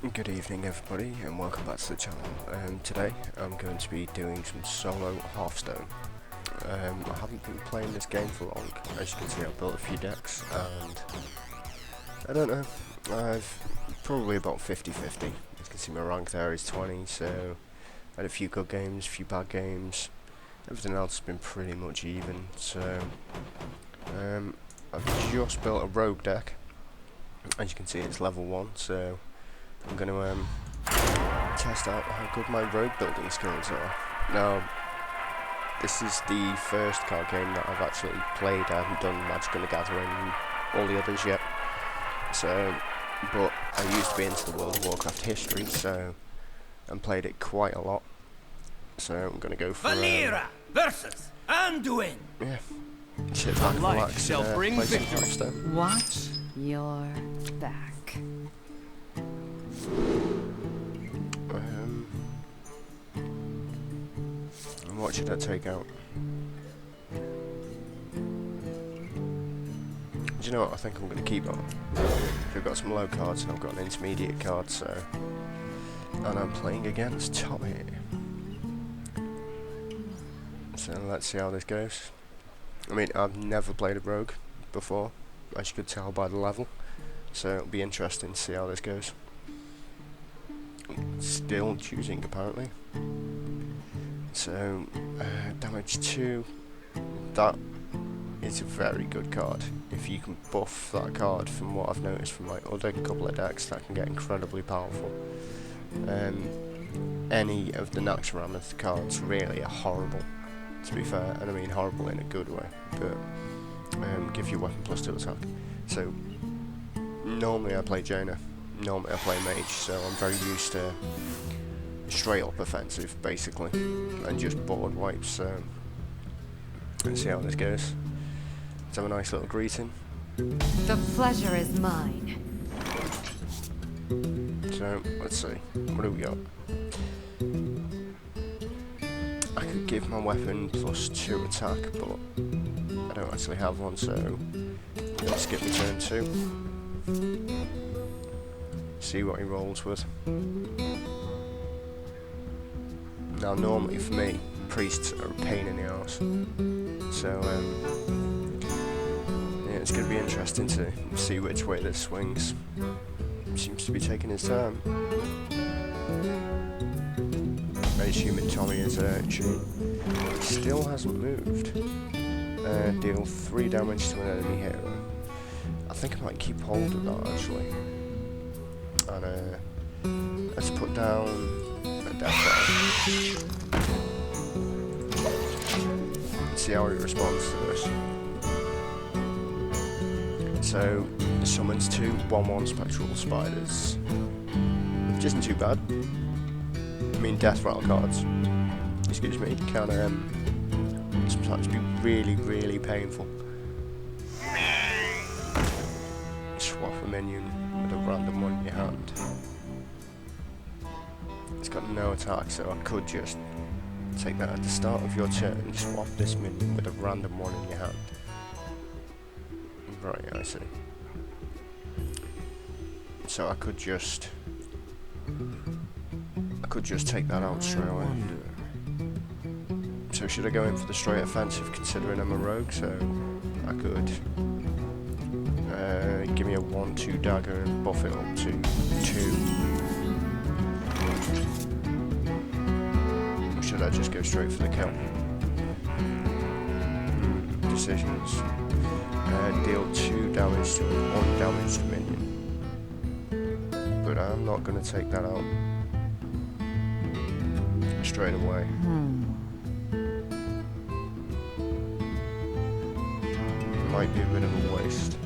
Good evening everybody and welcome back to the channel. Today I'm going to be doing some solo Hearthstone. I haven't been playing this game for long. As you can see, I've built a few decks and I don't know, I've probably about 50-50. As you can see, my rank there is 20, so I had a few good games, a few bad games. Everything else has been pretty much even, so I've just built a rogue deck. As you can see, it's level 1, so I'm going to test out how good my rogue building skills are. Now, this is the first card game that I've actually played. I haven't done Magic and the Gathering and all the others yet. So, but I used to be into the World of Warcraft history, so and played it quite a lot. So I'm going to go for Valera versus Anduin. Yeah, sit back, relax, and play some Hearthstone. Watch your back. And what should I take out? Do you know what? I think I'm going to keep on. We've got some low cards and I've got an intermediate card, so. And I'm playing against Tommy. So let's see how this goes. I mean, I've never played a rogue before, as you could tell by the level. So it'll be interesting to see how this goes. Still choosing apparently. So damage 2. That is a very good card. If you can buff that card, from what I've noticed from my other couple of decks, that can get incredibly powerful. Any of the Naxxramas cards really are horrible, to be fair, and I mean horrible in a good way, but give your weapon +2 attack. So normally I play Jaina, normally I play Mage, so I'm very used to straight up offensive basically, and just board wipes, so let's see how this goes. Let's have a nice little greeting. The pleasure is mine. So let's see, what do we got? I could give my weapon +2 attack, but I don't actually have one, so let's skip my turn 2. See what he rolls with. Now normally for me, priests are a pain in the arse, so yeah, it's going to be interesting to see which way this swings. Seems to be taking his time. I assume Tommy is still hasn't moved. Deal 3 damage to an enemy hero. I think I might keep hold of that actually. And let's put down a death rattle. See how he responds to this. So summons 2 1/1 spectral spiders, which isn't too bad. I mean, death rattle cards, excuse me, can sometimes be really painful. Swap a minion with a random one in your hand. It's got no attack, so I could just take that at the start of your turn and swap this minion with a random one in your hand. Right, I see. So I could just take that out straight away. So should I go in for the straight offensive, considering I'm a rogue? So I could give me a 1/2 dagger and buff it up to 2. Or should I just go straight for the kill? Decisions. Deal 2 damage to an undamaged minion. But I'm not going to take that out straight away. Might be a bit of a waste.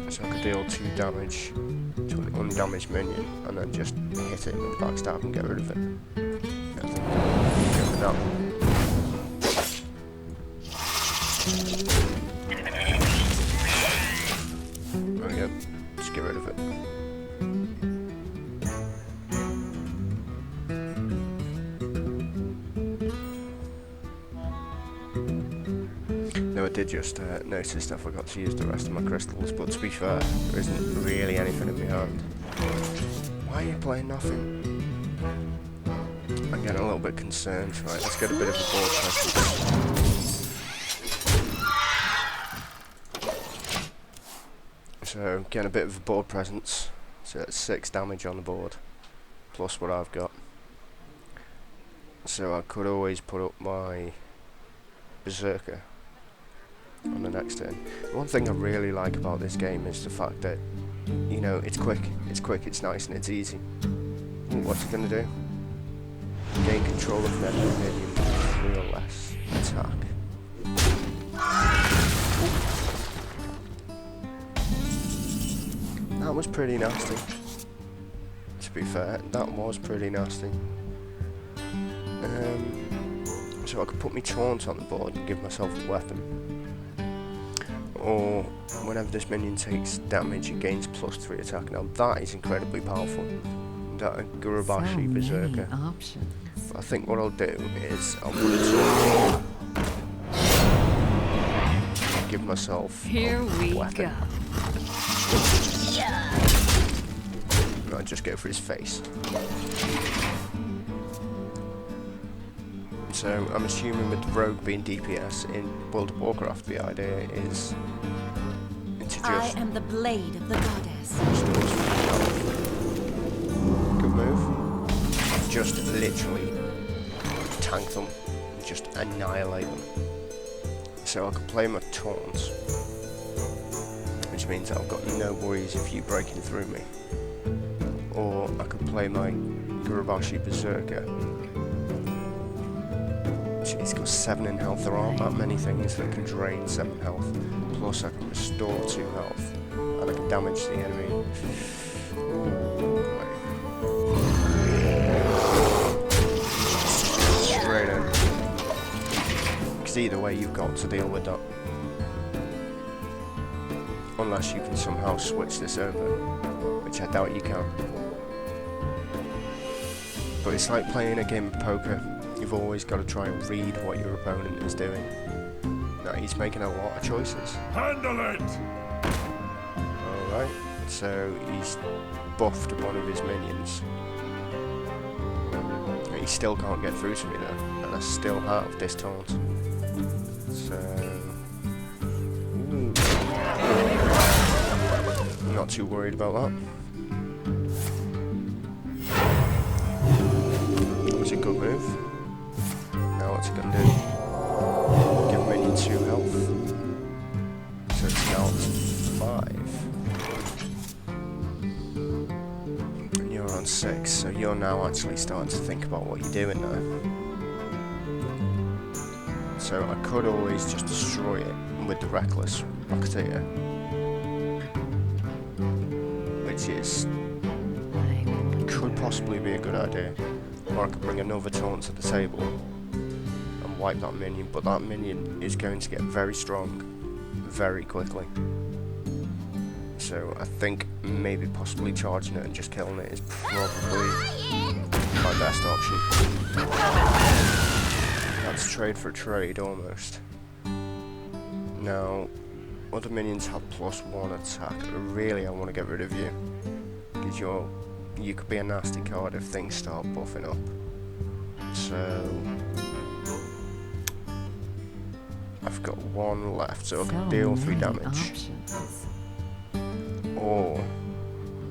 So I could deal 2 damage to an undamaged minion and then just hit it with backstab and get rid of it. I think I'll go with that one. There we go, just get rid of it. did just notice I forgot to use the rest of my crystals, but to be fair, there isn't really anything in my hand. Why are you playing nothing? I'm getting a little bit concerned. Right, let's get a bit of a board presence. So, getting a bit of a board presence. So that's 6 damage on the board, plus what I've got. So I could always put up my Berserker on the next turn. One thing I really like about this game is the fact that, you know, it's quick, it's nice and it's easy. Ooh, what's it going to do? Gain control of that minion with 3 or less attack. That was pretty nasty. To be fair, that was pretty nasty. So I could put my taunt on the board and give myself a weapon. Or whenever this minion takes damage, it gains +3 attack. Now that is incredibly powerful. That Ouroboros Berserker. But I think what I'll do is I'll put a taunt on, give myself a weapon. And I'll just go for his face. So I'm assuming with the rogue being DPS in World of Warcraft, the idea is to just... I am the blade of the goddess. Good move. Just literally tank them, just annihilate them. So I can play my taunt, which means I've got no worries of you breaking through me. Or I could play my Ouroboros Berserker. He's got 7 in health. There aren't that many things that can drain 7 health. Plus I can restore 2 health. And I can damage the enemy. Straight in. Because either way you've got to deal with that. Unless you can somehow switch this over. Which I doubt you can. But it's like playing a game of poker. You've always got to try and read what your opponent is doing. Now he's making a lot of choices. Handle it! Alright, so he's buffed one of his minions. And he still can't get through to me though, and I still have this taunt. So... Ooh. I'm not too worried about that. That was a good move. Now what's it going to do? Give minion 2 health. So it's now at 5. And you're on 6, so you're now actually starting to think about what you're doing now. So I could always just destroy it with the Reckless Rocketeer. Which is... could possibly be a good idea. Or I could bring another taunt to the table. Wipe that minion, but that minion is going to get very strong very quickly. So I think maybe possibly charging it and just killing it is probably my best option. That's trade for trade almost. Now, other minions have +1 attack. Really, I want to get rid of you because you could be a nasty card if things start buffing up. So I've got 1 left, so I can deal 3 damage. Or...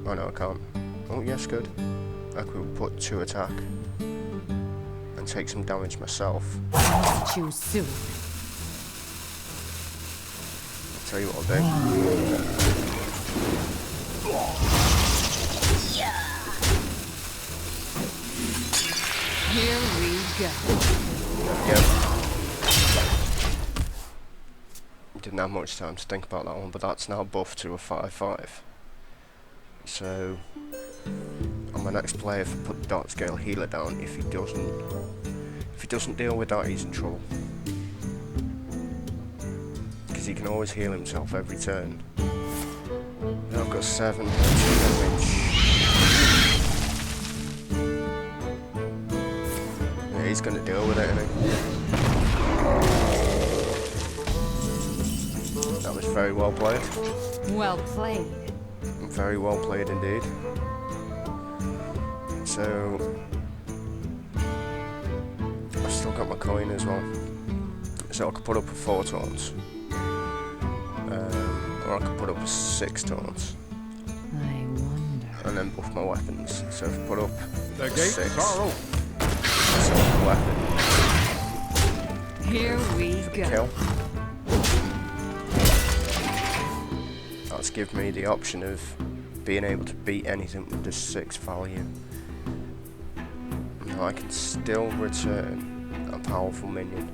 oh no, I can't. Oh yes, good. I could put 2 attack and take some damage myself. Too soon. I'll tell you what I'll do. Here we go. Yep. Didn't have much time to think about that one, but that's now buffed to a 5/5. So on my next play, if I put the Dark Scale Healer down, if he doesn't deal with that, he's in trouble. Because he can always heal himself every turn. Now I've got 7 damage. Yeah, he's going to deal with it, isn't he? very well played. Well played. Very well played indeed. So I've still got my coin as well. So I could put up a 4 taunts. Or I could put up a 6 taunts. I wonder. And then buff my weapons. So if I put up The a gates 6, are open. select the weapon, Here we go. kill. That's given me the option of being able to beat anything with this 6 value. Now I can still return a powerful minion,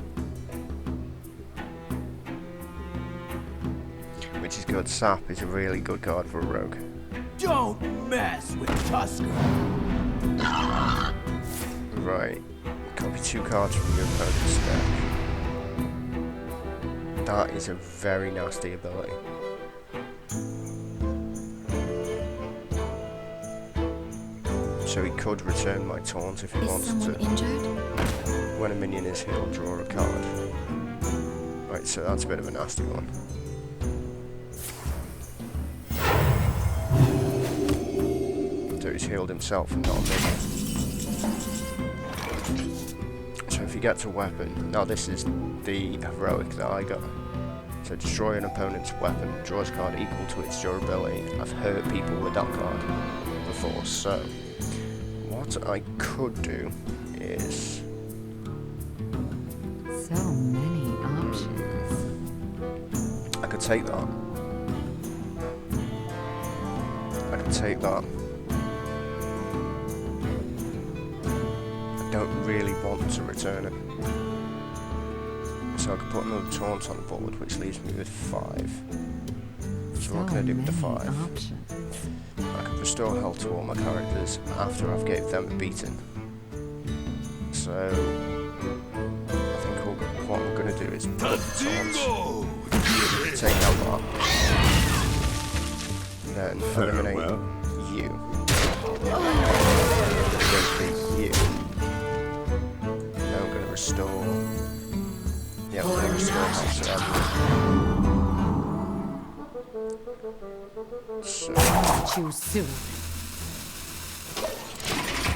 which is good. Sap is a really good card for a rogue. Don't mess with Tusker. Right, copy 2 cards from your opponent's deck. That is a very nasty ability. So he could return my taunt if he Is wants someone to. injured? When a minion is healed, draw a card. Right, so that's a bit of a nasty one. So he's healed himself and not a minion. So if he gets a weapon, now this is the heroic that I got. So destroy an opponent's weapon, draws a card equal to its durability. I've hurt people with that card before, so what I could do is So many options. I could take that. I could take that. I don't really want to return it. So I could put another taunt on the board, which leaves me with 5. So what can I do with the 5? Options. I can restore health to all my characters after I've gave them a beating. So I think what we're going to do is put the taunts, take out that, then eliminate you. Rotate you. Now I'm going to restore. Yeah, I'm going to restore health to everyone. So Choose soon.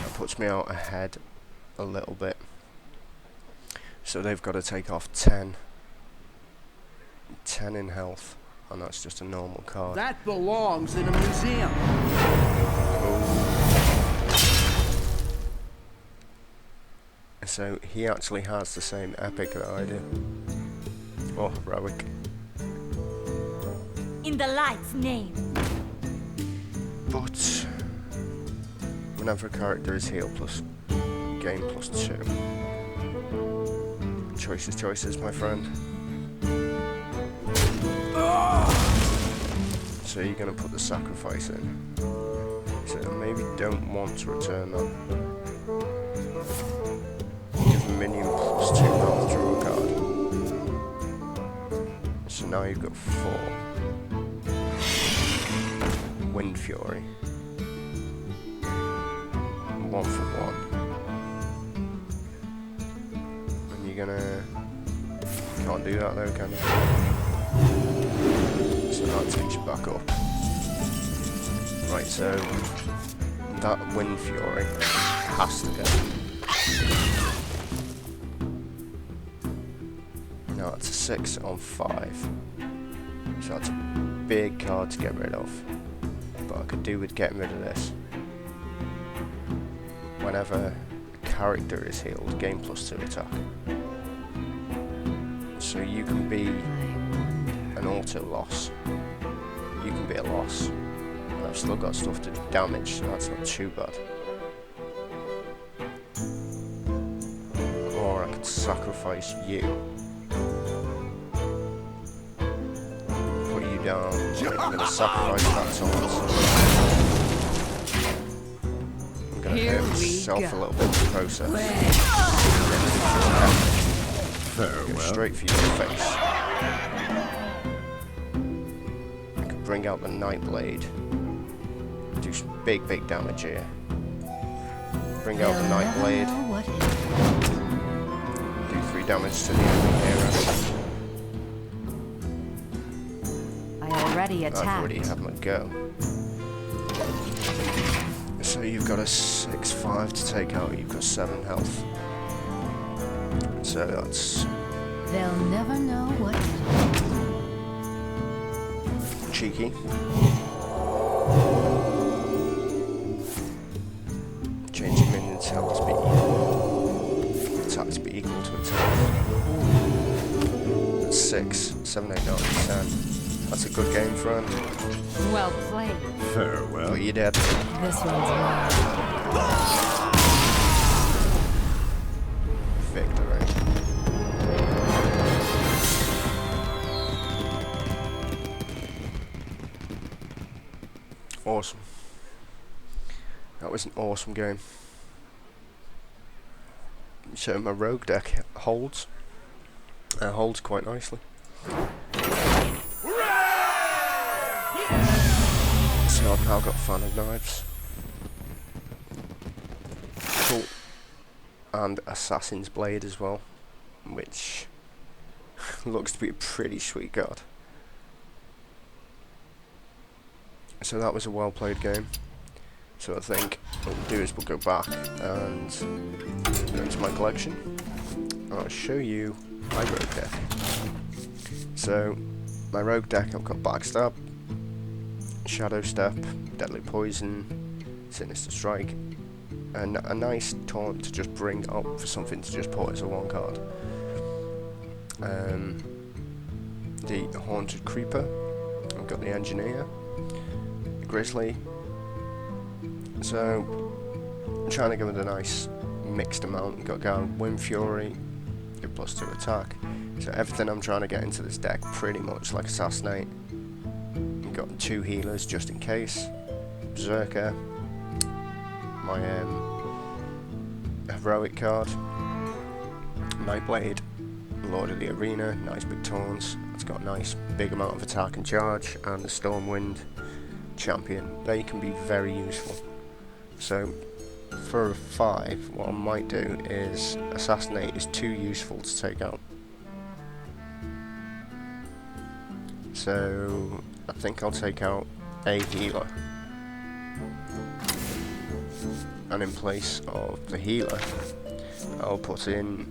that puts me out ahead a little bit. So they've got to take off 10 in health, and that's just a normal card. That belongs in a museum. So he actually has the same epic that I do. Or heroic. In the light's name. But whenever a character is healed plus gain plus 2. Choices, my friend. So you're going to put the sacrifice in. So maybe don't want to return that. Give a minion plus 2 health, draw a card. So now you've got 4. Wind Fury. 1 for 1. And you're gonna... Can't do that though, can you? So that takes you back up. Right, so that Wind Fury has to go. Now that's a 6 on 5. So that's a big card to get rid of. But I could do with getting rid of this. Whenever a character is healed, gain plus 2 attack. So you can be an auto loss. You can be a loss. And I've still got stuff to damage, so that's not too bad. Or I could sacrifice you. Put you down. I'm going to sacrifice that taunt. I'm going to hurt myself a little bit in the process. Go straight for your face. I can bring out the Nightblade. Do some big damage here. Bring out the Nightblade. Do 3 damage to the enemy hero. already I've attacked. already had my go. So you've got a 6-5 to take out, you've got 7 health. So that's They'll never know what. cheeky. Changing minions health to be attack to be equal to its health. That's 6, 7, 8, 9, 10. That's a good game, friend. Well played. Farewell. But you're dead. This one's mine. Victory. Awesome. That was an awesome game. So my rogue deck holds. Holds quite nicely. So I've now got Fan of Knives. Cool. And Assassin's Blade as well, which looks to be a pretty sweet card. So that was a well played game. So I think what we'll do is we'll go back and go into my collection. I'll show you my rogue deck. So my rogue deck, I've got Backstab, Shadow Step, Deadly Poison, Sinister Strike, and a nice taunt to just bring up for something to just put as a 1 card. The Haunted Creeper, I've got the Engineer, the Grizzly. So I'm trying to give it a nice mixed amount. We've got Wind Fury, give +2 attack. So everything I'm trying to get into this deck pretty much like Assassinate. We've got 2 healers just in case. Berserker, my heroic card, Nightblade, Lord of the Arena, nice big taunts. It's got a nice big amount of attack and charge, and the Stormwind champion. They can be very useful. So for a 5, what I might do is Assassinate is too useful to take out. So I think I'll take out a healer. And in place of the healer, I'll put in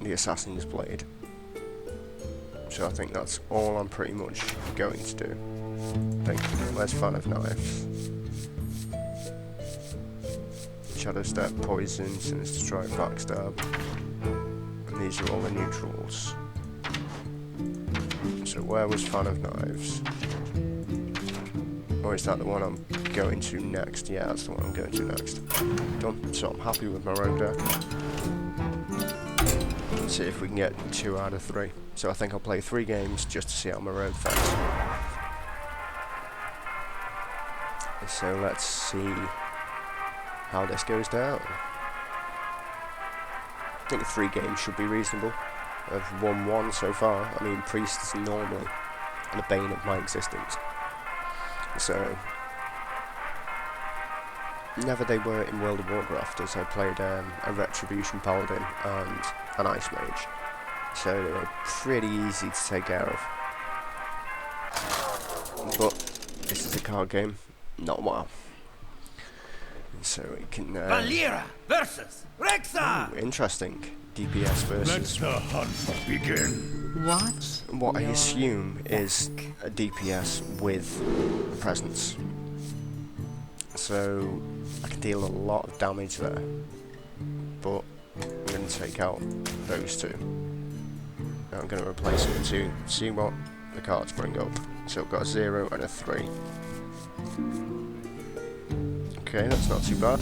the Assassin's Blade. So I think that's all I'm pretty much going to do. Where's Fan of Knives? Shadow Step, Poison, Sinister Strike, Backstab. And these are all the neutrals. So where was Fan of Knives? Or is that the one I'm going to next? Yeah, that's the one I'm going to next. Done. So I'm happy with my rogue deck. Let's see if we can get 2 out of 3. So I think I'll play 3 games just to see how my rogue fares. So let's see how this goes down. I think 3 games should be reasonable. I've won 1 so far. I mean, Priest is normally the bane of my existence. So, never they were in World of Warcraft, as I played a Retribution Paladin and an Ice Mage. So they were pretty easy to take care of. But this is a card game, not WoW. So it can... Valera versus Rexa! Ooh, interesting. DPS versus... Let the hunt begin. Watch. What I your assume is back. a DPS with presence. So I can deal a lot of damage there. But I'm going to take out those 2. Now I'm going to replace them with 2. See what the cards bring up. So I've got a 0 and a 3. Okay, that's not too bad.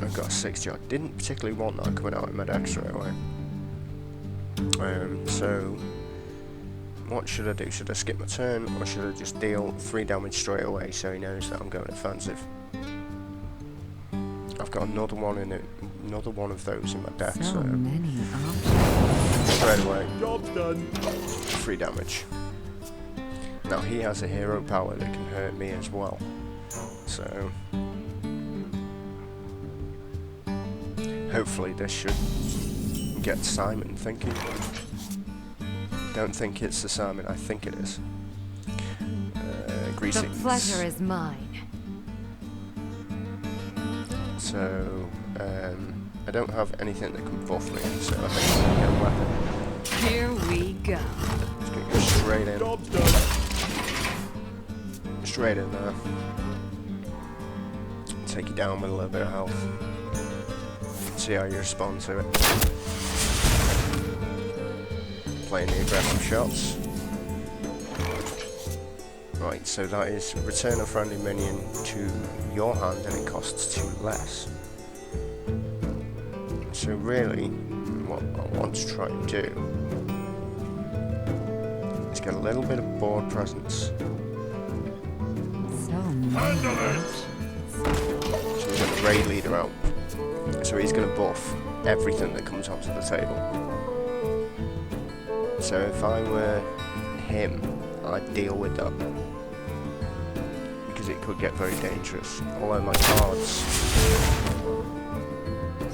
I've got a 60. I didn't particularly want that coming out in my deck straight away. So what should I do? Should I skip my turn, or should I just deal 3 damage straight away so he knows that I'm going offensive? I've got another one in it, another one of those in my deck, So many options. straight away Job's done. 3 damage. Now he has a hero power that can hurt me as well. So hopefully this should get Simon thinking. don't think it's the salmon. I think it is. The Greasings. pleasure is mine. So, I don't have anything that can buff me, so I think I'm going to get a weapon. Here we go. Just going to go straight in. Job's done. Straight in there. Take you down with a little bit of health. See how you respond to it. Playing the aggressive shots. Right, so that is return a friendly minion to your hand and it costs 2 less. So really, what I want to try and do is get a little bit of board presence. So much. So we've got the raid leader out. So he's going to buff everything that comes onto the table. So if I were him, I'd deal with that. Because it could get very dangerous. Although my cards...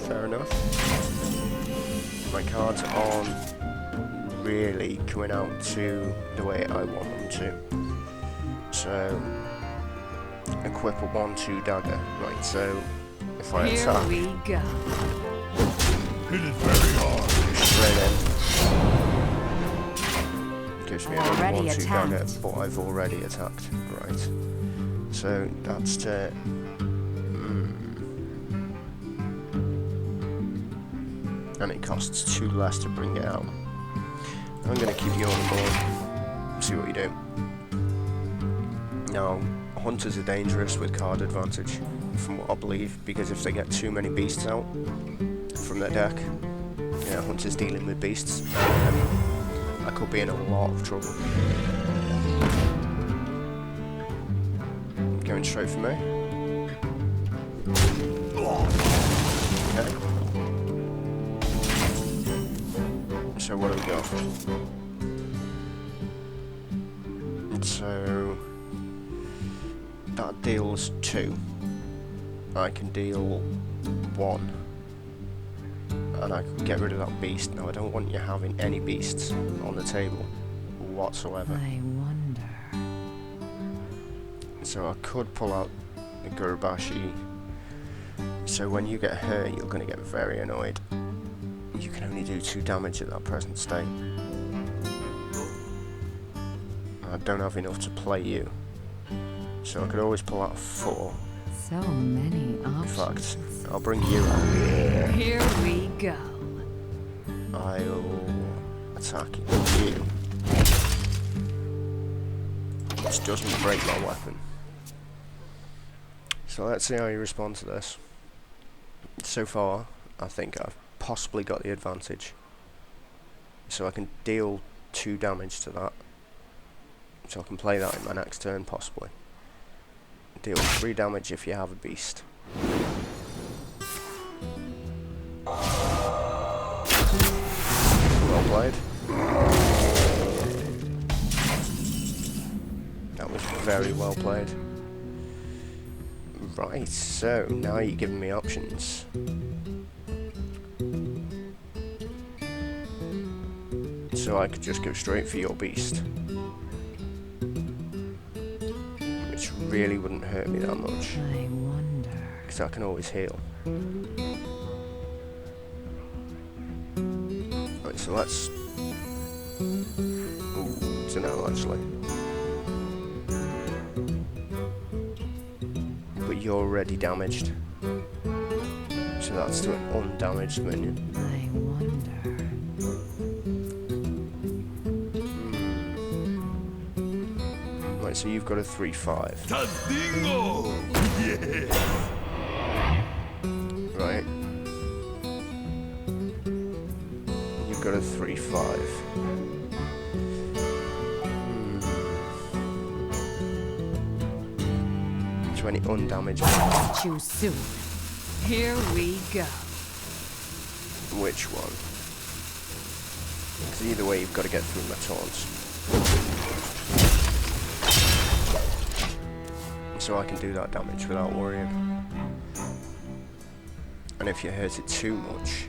Fair enough. My cards aren't really coming out to the way I want them to. So... equip a 1-2 dagger. Right, so... if I Here attack... we go. It is very hard. straight in. Gives me another Already 1-2 dagger, attacked. but I've already attacked. Right. So that's to... and it costs 2 less to bring it out. I'm going to keep you on the board. See what you do. Now, hunters are dangerous with card advantage, from what I believe, because if they get too many beasts out from their deck, hunters dealing with beasts, I could be in a lot of trouble. Going straight for me. Okay. So what do we got? So that deals 2. I can deal 1. And I can get rid of that beast. Now I don't want you having any beasts on the table whatsoever. I wonder. So I could pull out the Gurabashi. So when you get hurt, you're going to get very annoyed. You can only do 2 damage at that present state. I don't have enough to play you. So I could always pull out a 4. So many In options. fact, I'll bring you out. Here we go. I'll attack you. Which doesn't break my weapon. So let's see how you respond to this. So far, I think I've possibly got the advantage. So I can deal 2 damage to that. So I can play that in my next turn, possibly. Deal 3 damage if you have a beast. Well played. That was very well played. Right, so now you're giving me options. So I could just go straight for your beast, which really wouldn't hurt me that much, I wonder. because I can always heal. Right, so let's... Ooh, it's an L actually. But you're already damaged. So that's to an undamaged minion. I wonder. Right, so you've got a 3/5. Tastingo! Yeah! Right. You've got a 3/5. 20 undamaged. Too soon. Here we go. Which one? Because either way, you've got to get through my taunts. So I can do that damage without worrying. And if you hurt it too much,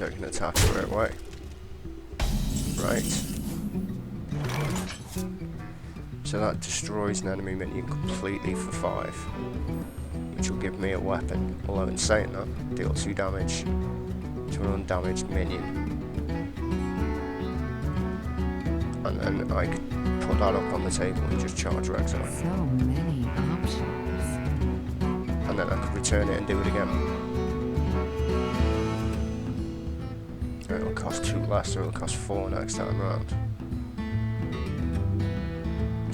So I can attack straight away. Right. So that destroys an enemy minion completely for 5. Which will give me a weapon. Although in saying that, deal 2 damage to an undamaged minion. And then I could put that up on the table and just charge Rexar. So many options. And then I could return it and do it again. It'll cost 2 less, so it'll cost 4 next time round.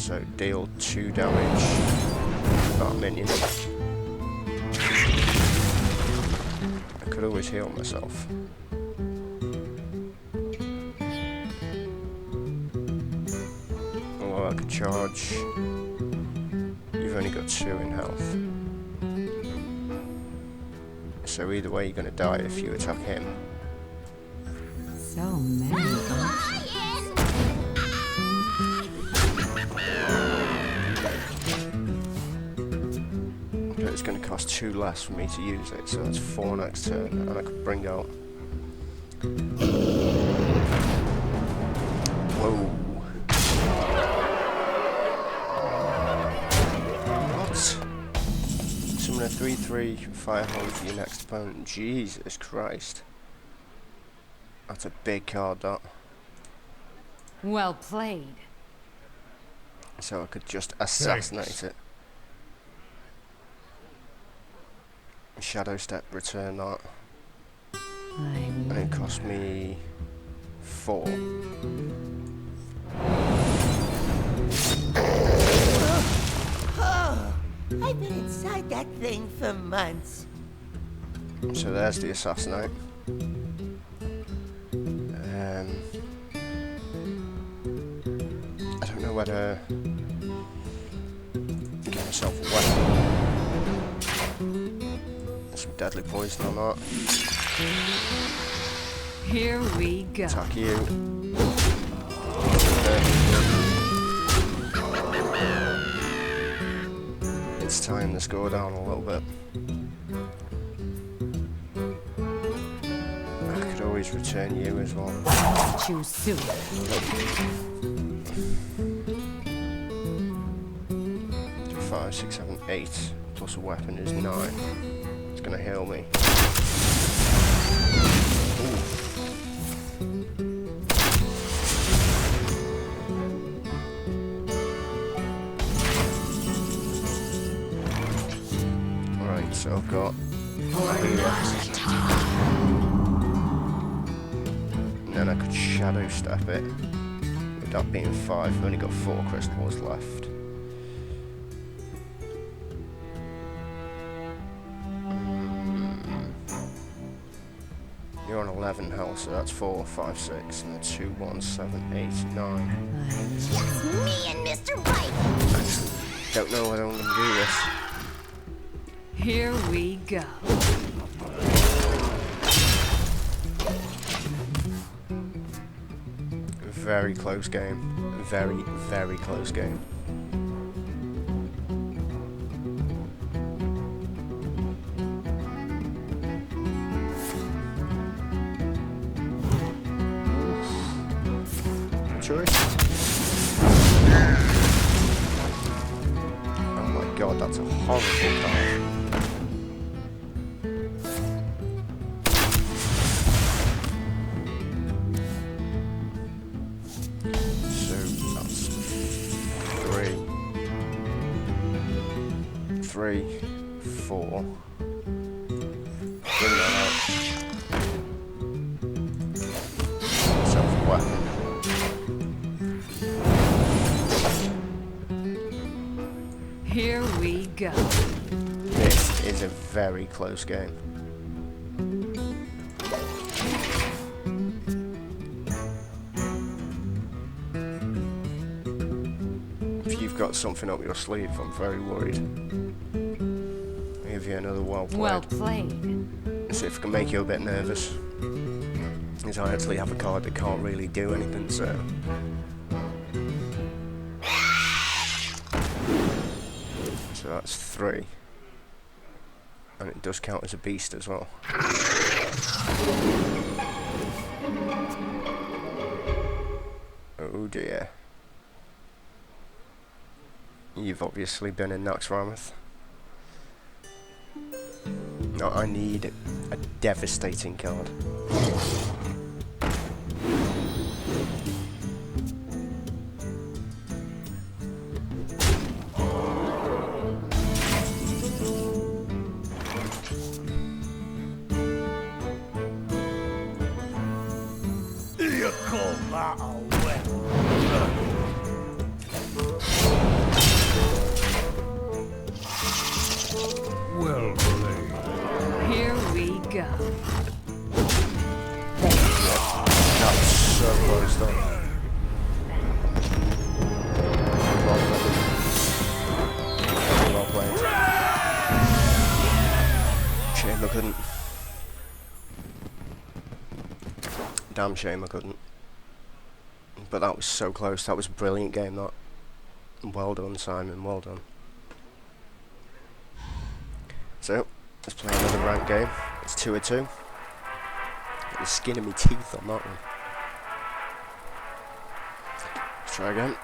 So deal 2 damage to that minion. I could always heal myself. Or I could charge. You've only got 2 in health. So either way you're going to die if you attack him. So many options. But it's going to cost 2 less for me to use it, so that's 4 next turn, and I could bring out. Whoa. What? Summon a 3/3 firehold for your next opponent. Jesus Christ. That's a big card, that. Well played. So I could just assassinate it. Shadow Step, return that. And it cost me 4. I've been inside that thing for months. So there's the assassinate. I don't know whether to give myself a weapon. Some deadly poison on that. Here we go. Attack you. It's tying the score down a little bit. I could always return you as well. Choose soon. 5, 6, 7, 8 plus a weapon is 9. It's gonna heal me. Ooh. Alright, so I've got and then I could shadow step it. With that being 5, I've only got 4 crystals left. You're on 11 health, so that's 4, 5, 6, and then 2, 1, 7, 8, 9. Just me and Mr. White. Actually, don't know whether I'm going to do this. Here we go. Very close game. Very, very close game. Choice. Oh my god, that's a horrible card. So that's 3, 4. Bring that out. Self-weapon. Here we go. This is a very close game. If you've got something up your sleeve, I'm very worried. I'll give you another well played. Well played. See if I can make you a bit nervous. Because I actually have a card that can't really do anything, so... So that's 3. And it does count as a beast as well. Oh dear. You've obviously been in Naxxramas. No, I need a devastating card. You call that a weapon? Well played. Here we go. That's so close though. Well played. Shame I couldn't. Damn shame I couldn't. But that was so close. That was a brilliant game, that. Well done, Simon. Well done. So, let's play another ranked game. It's 2-2. Got the skin of my teeth on that one. Let's try again.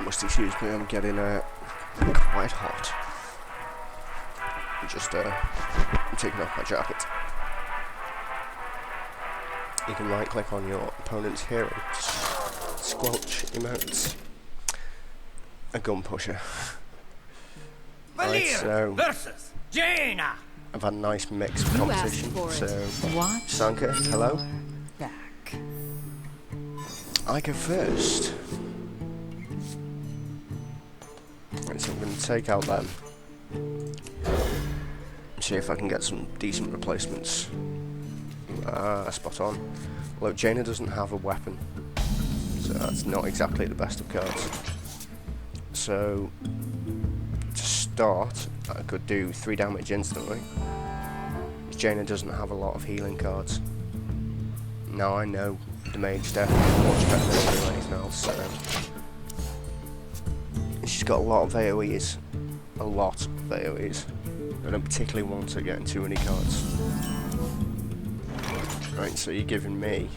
Must excuse me, I'm getting quite hot. I'm taking off my jacket. You can right click on your opponent's hero to squelch emotes. A gun pusher. Right, so versus Jaina. I've had a nice mix of You asked competition. for So it. Watch Sanka, hello. your back. I go first. Right, so I'm going to take out them. See if I can get some decent replacements. Spot on. Look, Jaina doesn't have a weapon, so that's not exactly the best of cards. So, to start, I could do 3 damage instantly. Jaina doesn't have a lot of healing cards. Now I know the mage deck much better than anything else, so she's got a lot of AoEs. A lot of AoEs. I don't particularly want her getting too many cards. Right, so you're giving me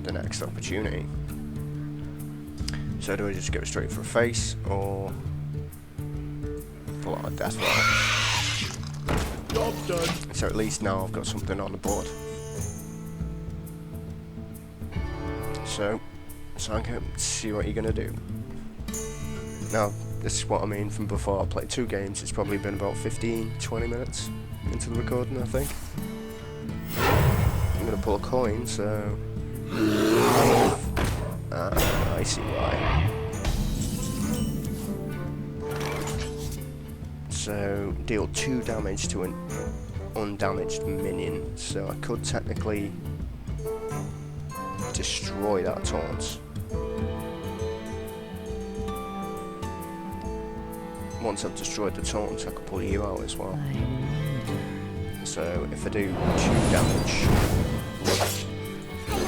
the next opportunity. So do I just go straight for a face, or pull out a death roll? Job done. So at least now I've got something on the board. So, Sanka, see what you're gonna do. Now, this is what I mean from before. I played 2 games, it's probably been about 15-20 minutes into the recording, I think. I'm gonna pull a coin, so I see why. So deal 2 damage to an undamaged minion. So I could technically destroy that taunt. Once I've destroyed the taunt, I could pull you out as well. So if I do 2 damage,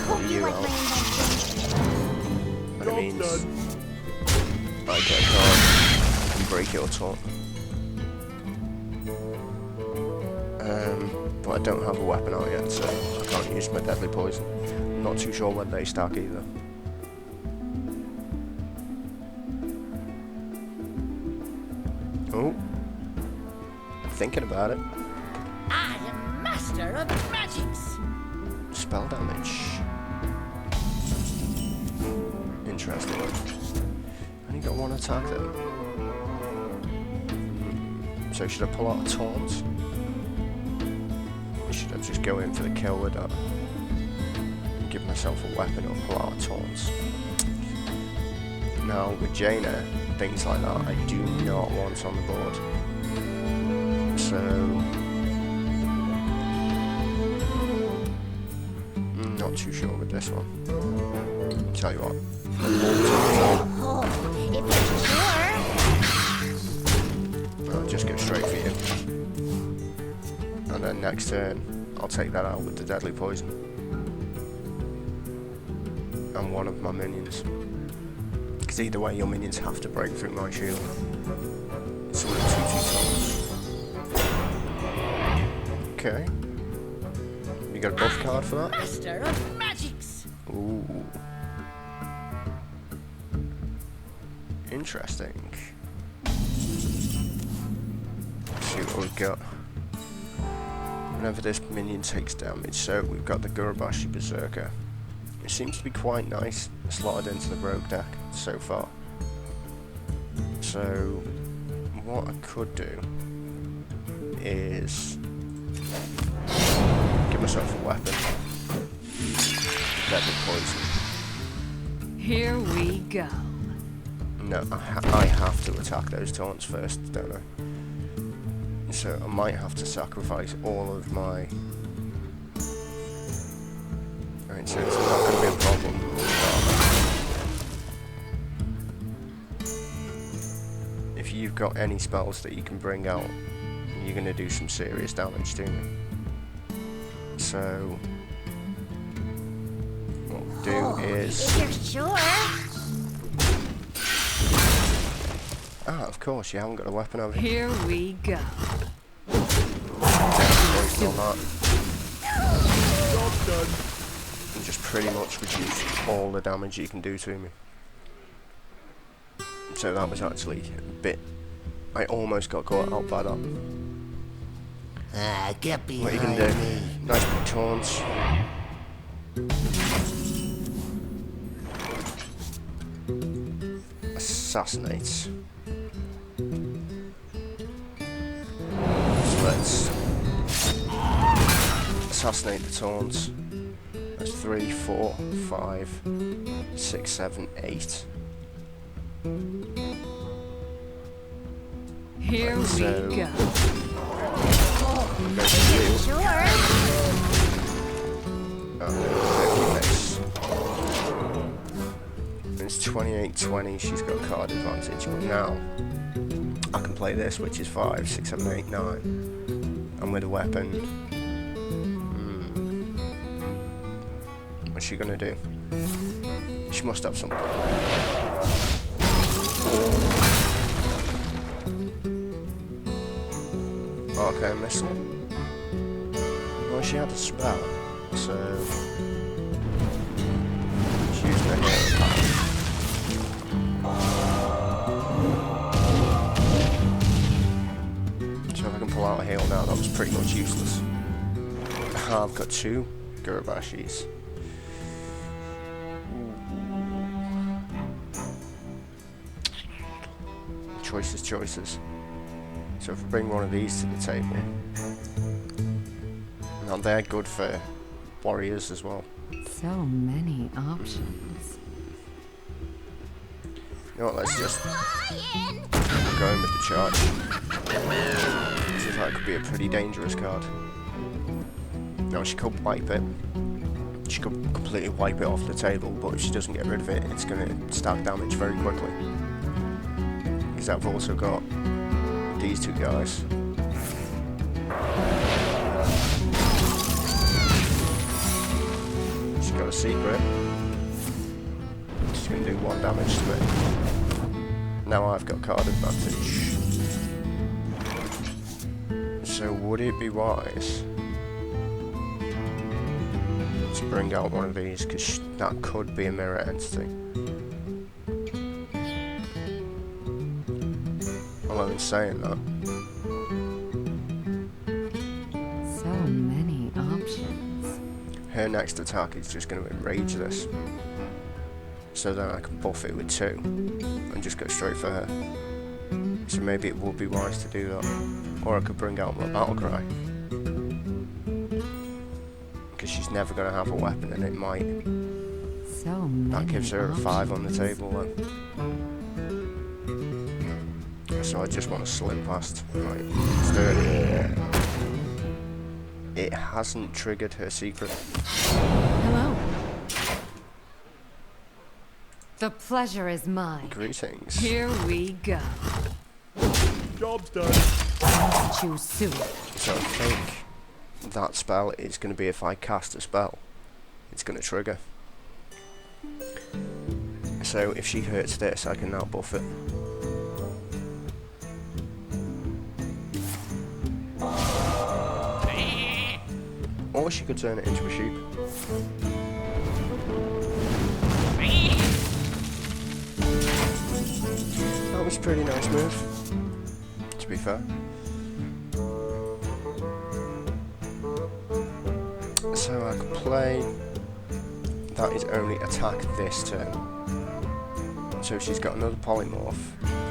pull you out, and it means I get a card and break your taunt. But I don't have a weapon out yet, so I can't use my deadly poison. I'm not too sure when they stack either. Oh, thinking about it. I am master of magics. Spell damage. Interesting. Only got 1 attack though. So should I pull out a taunt? Or should I just go in for the kill with that? And give myself a weapon or pull out a taunt? Now with Jaina, things like that I do not want on the board. So not too sure with this one. Tell you what. Oh, if you're sure. I'll just go straight for you. And then next turn, I'll take that out with the deadly poison. And 1 of my minions. Because either way, your minions have to break through my shield. It's only 2/2 taunt. Okay. You got a buff card for that? Master of magics. Ooh. Interesting. Let's see what we've got. Whenever this minion takes damage, so we've got the Ouroboros Berserker. It seems to be quite nice, slotted into the rogue deck so far. So, what I could do is give myself a weapon. Deadly poison. Here we go. No, I have to attack those taunts first, don't I? So I might have to sacrifice all of my... Alright, so it's not going to be a problem. If you've got any spells that you can bring out, you're going to do some serious damage to me. So... what we'll do is... You're sure? Ah, of course, you haven't got a weapon over here. Here we go. Poison on that. Job done. And just pretty much reduce all the damage you can do to me. So that was actually a bit... I almost got caught out by that. Get What are you behind gonna do? me. Nice big taunts. Assassinates. So let's assassinate the taunts. That's 3, 4, 5, 6, 7, 8. Here we So- go. Go for you. Sure? Oh, miss. It's 28-20, she's got card advantage, but now I can play this, which is 5, 6, 7, 8, 9. And with a weapon, what's she gonna do? She must have something. Okay, missile. Well, she had a spell, so she used her hero pack. So if I can pull out a heal now, that was pretty much useless. I've got 2 Ouroboros. Choices. So if I bring one of these to the table, now they're good for warriors as well. So many options. You know what, let's just go in with the charge. Seems like it could be a pretty dangerous card. No, she could wipe it. She could completely wipe it off the table, but if she doesn't get rid of it, it's going to stack damage very quickly. Because I've also got these 2 guys. She's got a secret. She's going to do 1 damage to it. Now I've got card advantage. So would it be wise to bring out one of these, because that could be a mirror entity. Although in saying that, So many options. her next attack is just going to enrage this. So then I can buff it with 2 and just go straight for her. So maybe it would be wise to do that. Or I could bring out my battle cry. Because she's never going to have a weapon and it might. So many That gives her a 5 on the options. table then. So I just want to slip past. Right, let's do it. It hasn't triggered her secret. Hello. The pleasure is mine. Greetings. Here we go. Job's done. Choose soon. So I think that spell is going to be if I cast a spell, it's going to trigger. So if she hurts this, I can now buff it. Or she could turn it into a sheep. That was a pretty nice move, to be fair. So I could play... That is only attack this turn. So if she's got another polymorph,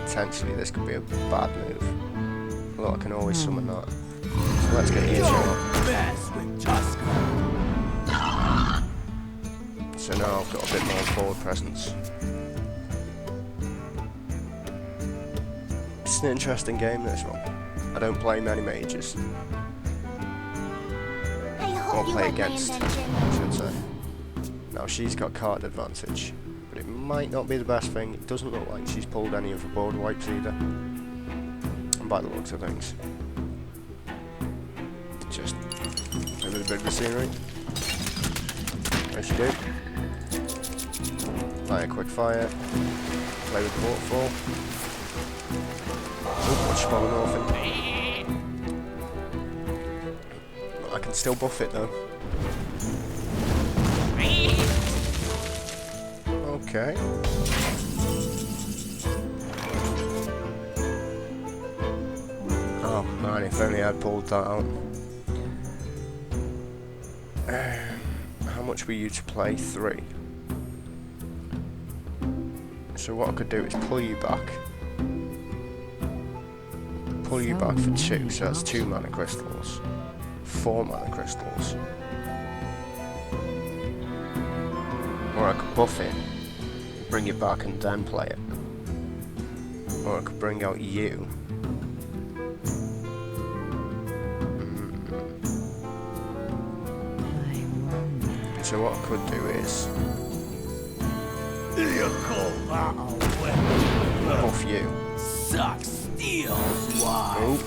potentially this could be a bad move. Although I can always summon that. So let's get here. So now I've got a bit more forward presence. It's an interesting game, this one. I don't play many mages. Or play against, I should say. Now she's got card advantage, but it might not be the best thing. It doesn't look like she's pulled any of the board wipes either. And by the looks of things. Just a little bit of the scenery. As you do. Play a quick fire. Play with the waterfall. Oh, what's falling off in? I can still buff it though. Okay. Oh man, if only I'd pulled that out. How much were you to play? 3. So what I could do is pull you back. Pull you back for 2, so that's 2 mana crystals. 4 mana crystals. Or I could buff it, bring it back and then play it. Or I could bring out you. So what I could do is buff you. Suck steel, why?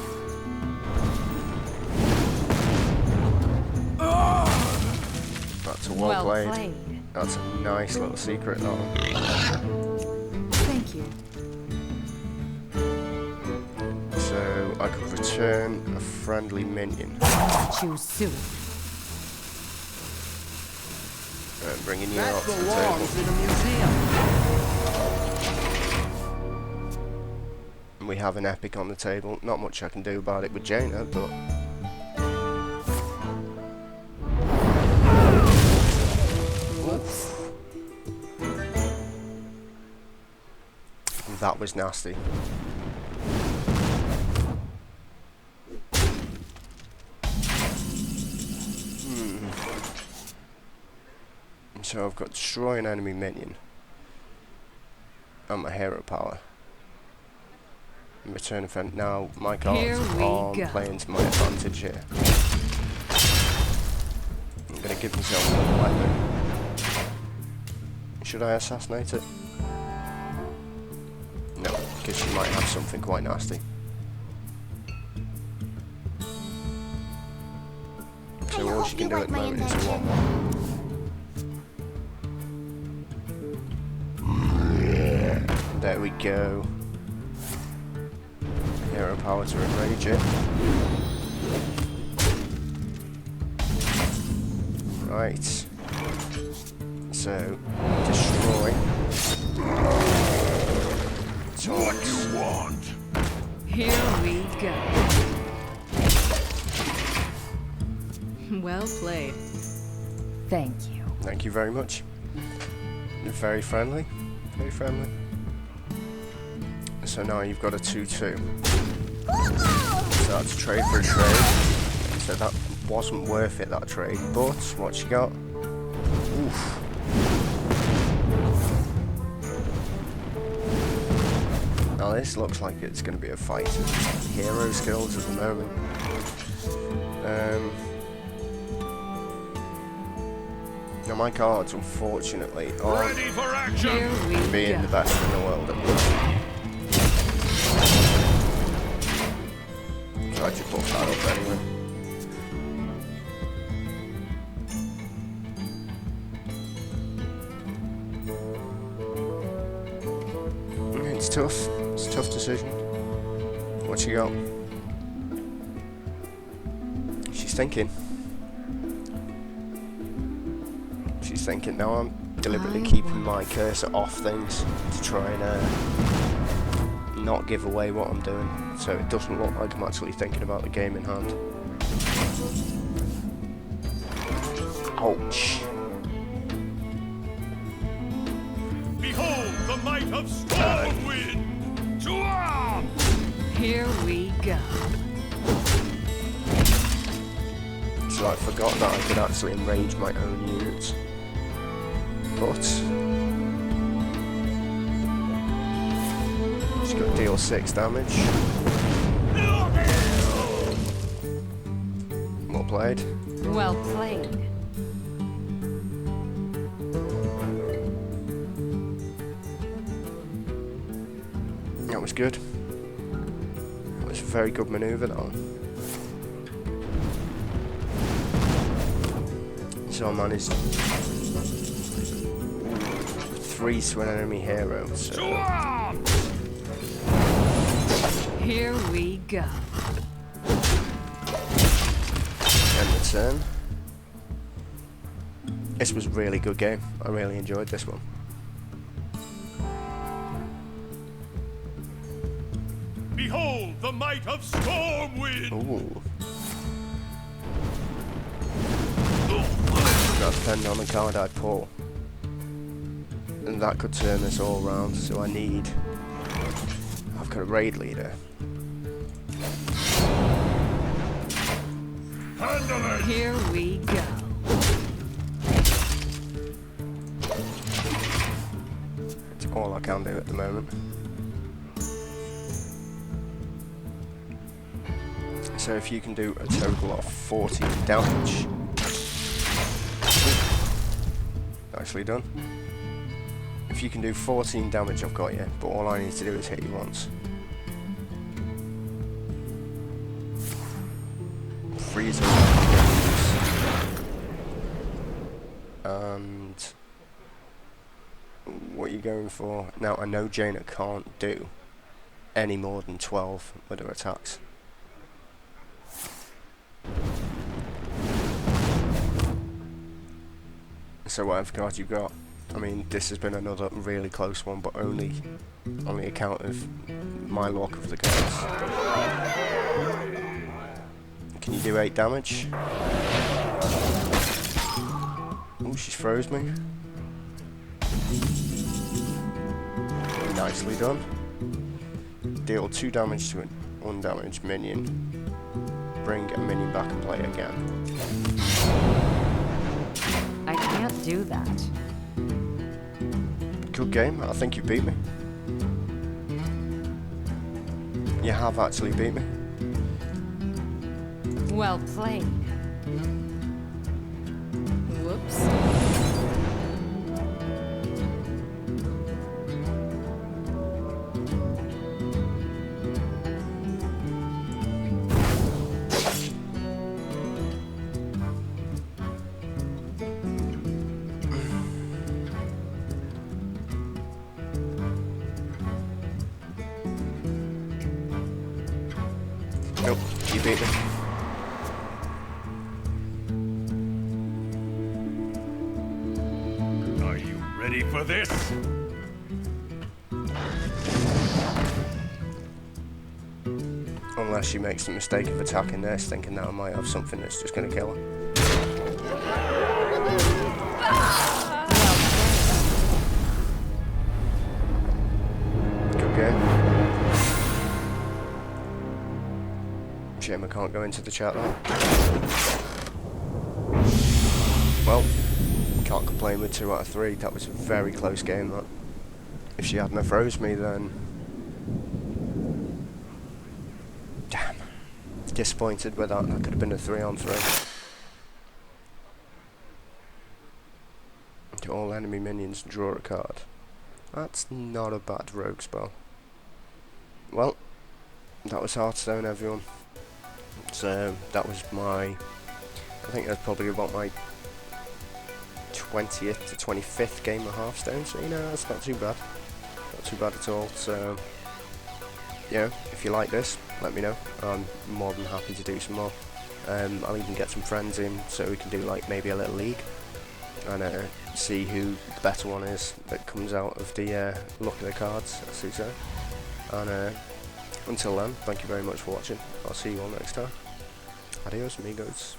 Oh. That's a well played. That's a nice little secret, though. Thank you. So I could return a friendly minion. Choose soon. Bringing you out to the table. In a museum. And we have an epic on the table. Not much I can do about it with Jaina, but oof. That was nasty. So I've got destroy an enemy minion and my hero power. And return event. Now my cards are playing to my advantage here. I'm gonna give myself another weapon. Should I assassinate it? No, because she might have something quite nasty. So all she can do at the moment is a 1/1. There we go. Hero power to enrage it. Right. So, destroy. What you want? Here we go. Well played. Thank you. Thank you very much. You're very friendly. Very friendly. So now you've got a 2/2. So that's a trade for a trade. So that wasn't worth it, that trade. But what you got? Oof. Now this looks like it's going to be a fight of hero skills at the moment. Now my cards, unfortunately, aren't being the best in the world at the moment. Tried to buff that up anyway. It's tough. It's a tough decision. What you got? She's thinking. was thinking. Now I'm deliberately keeping my cursor off things to try and not give away what I'm doing, so it doesn't look like I'm actually thinking about the game in hand. Ouch. Behold the might of Stormwind! To arms! Here we go. So I forgot that I could actually enrage my own units. But just got to deal 6 damage. Well played. Well played. That was good. That was a very good manoeuvre, that one. So I managed 3 to an enemy hero, so... Here we go. End the turn. This was a really good game. I really enjoyed this one. Behold the might of Stormwind! Ooh. That depends on the card I pull. And that could turn this all around, so I need... I've got a raid leader. Here we go. It's all I can do at the moment. So if you can do a total of 14 damage. Nicely done. If you can do 14 damage, I've got you, but all I need to do is hit you once. Freeze and what are you going for? Now I know Jaina can't do any more than 12 with her attacks. So whatever card you got, I mean, this has been another really close one, but only on the account of my luck of the cards. Can you do 8 damage? Oh, she's froze me. Nicely done. Deal 2 damage to an undamaged minion. Bring a minion back and play again. I can't do that. Good game. I think you beat me. You have actually beat me. Well played. Whoops. Nope, you beat me. Are you ready for this? Unless she makes the mistake of attacking this, thinking that I might have something that's just going to kill her. Good game. Shame I can't go into the chat though. Well, can't complain with 2 out of 3. That was a very close game, that. If she hadn't have froze me, then... Damn. Disappointed with that. That could have been a 3-on-3. To all enemy minions, draw a card. That's not a bad rogue spell. Well, that was Hearthstone, everyone. So that was my... I think that's probably about my 20th to 25th game of Hearthstone, so you know, that's not too bad. Not too bad at all, so... Yeah, if you like this, let me know. I'm more than happy to do some more. I'll even get some friends in, so we can do like maybe a little league. and see who the better one is that comes out of the look of the cards, as they say. And until then, thank you very much for watching. I'll see you all next time. Adios, amigos.